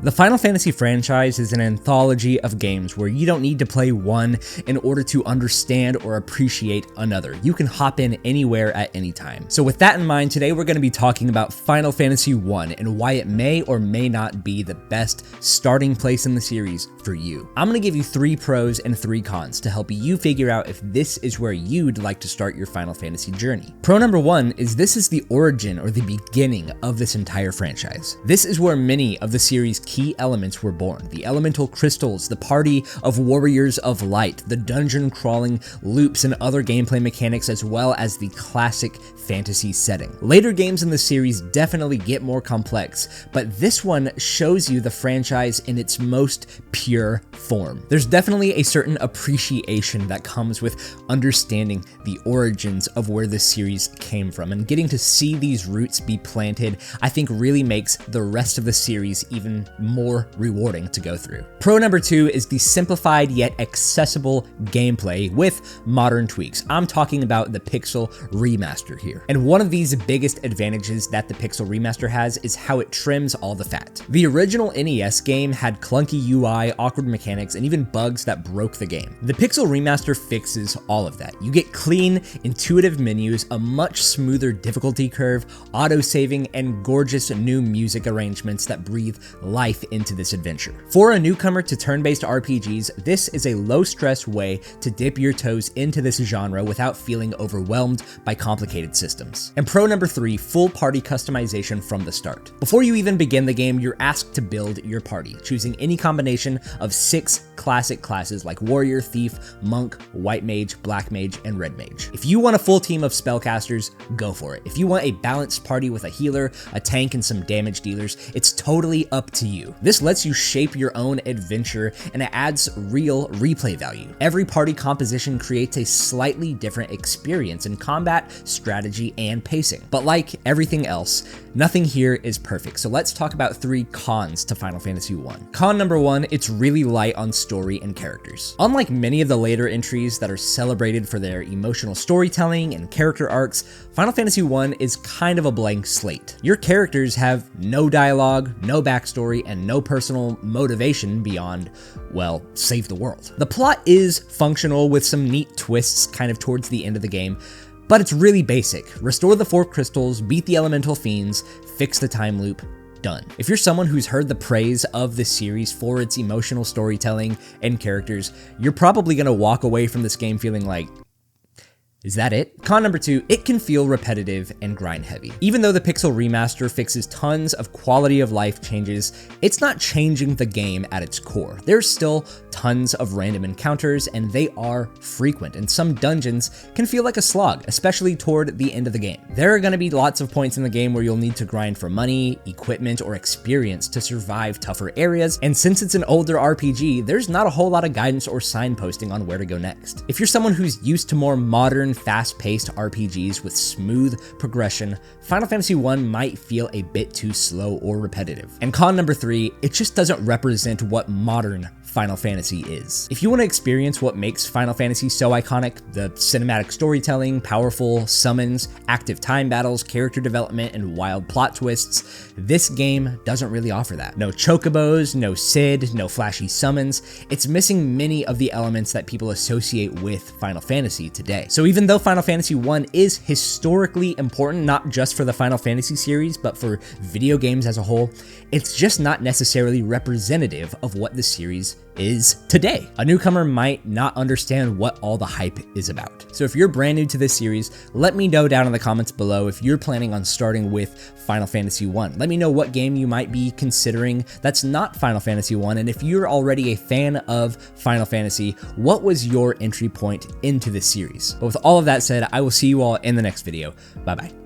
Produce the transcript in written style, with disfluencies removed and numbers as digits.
The Final Fantasy franchise is an anthology of games where you don't need to play one in order to understand or appreciate another. You can hop in anywhere at any time. So with that in mind, today we're going to be talking about Final Fantasy I and why it may or may not be the best starting place in the series for you. I'm going to give you 3 pros and 3 cons to help you figure out if this is where you'd like to start your Final Fantasy journey. Pro number 1 is this is the origin or the beginning of this entire franchise. This is where many of the series' key elements were born. The elemental crystals, the party of warriors of light, the dungeon crawling loops and other gameplay mechanics, as well as the classic fantasy setting. Later games in the series definitely get more complex, but this one shows you the franchise in its most pure form. There's definitely a certain appreciation that comes with understanding the origins of where this series came from, and getting to see these roots be planted, I think really makes the rest of the series even more rewarding to go through. Pro number 2 is the simplified yet accessible gameplay with modern tweaks. I'm talking about the Pixel Remaster here. And one of these biggest advantages that the Pixel Remaster has is how it trims all the fat. The original NES game had clunky UI, awkward mechanics, and even bugs that broke the game. The Pixel Remaster fixes all of that. You get clean, intuitive menus, a much smoother difficulty curve, auto-saving, and gorgeous new music arrangements that breathe life into this adventure. For a newcomer to turn-based RPGs, this is a low-stress way to dip your toes into this genre without feeling overwhelmed by complicated systems. And pro number 3, full party customization from the start. Before you even begin the game, you're asked to build your party, choosing any combination of 6 classic classes like warrior, thief, monk, white mage, black mage, and red mage. If you want a full team of spellcasters, go for it. If you want a balanced party with a healer, a tank, and some damage dealers, it's totally up to you. This lets you shape your own adventure, and it adds real replay value. Every party composition creates a slightly different experience in combat, strategy, and pacing. But like everything else, nothing here is perfect. So let's talk about 3 cons to Final Fantasy I. Con number 1, it's really light on story and characters. Unlike many of the later entries that are celebrated for their emotional storytelling and character arcs, Final Fantasy I is kind of a blank slate. Your characters have no dialogue, no backstory, and no personal motivation beyond, well, save the world. The plot is functional with some neat twists kind of towards the end of the game, but it's really basic. Restore the 4 crystals, beat the elemental fiends, fix the time loop, done. If you're someone who's heard the praise of this series for its emotional storytelling and characters, you're probably gonna walk away from this game feeling like, is that it? Con number 2, it can feel repetitive and grind heavy. Even though the Pixel Remaster fixes tons of quality of life changes, it's not changing the game at its core. There's still tons of random encounters, and they are frequent, and some dungeons can feel like a slog, especially toward the end of the game. There are going to be lots of points in the game where you'll need to grind for money, equipment, or experience to survive tougher areas, and since it's an older RPG, there's not a whole lot of guidance or signposting on where to go next. If you're someone who's used to more modern, fast-paced RPGs with smooth progression, Final Fantasy I might feel a bit too slow or repetitive. And con number 3, it just doesn't represent what modern Final Fantasy is. If you want to experience what makes Final Fantasy so iconic, the cinematic storytelling, powerful summons, active time battles, character development, and wild plot twists, this game doesn't really offer that. No chocobos, no Cid, no flashy summons. It's missing many of the elements that people associate with Final Fantasy today. So even though Final Fantasy I is historically important, not just for the Final Fantasy series, but for video games as a whole, it's just not necessarily representative of what the series is today. A newcomer might not understand what all the hype is about. So if you're brand new to this series, let me know down in the comments below if you're planning on starting with Final Fantasy I. Let me know what game you might be considering that's not Final Fantasy I, and if you're already a fan of Final Fantasy, what was your entry point into this series? But with all of that said, I will see you all in the next video. Bye-bye.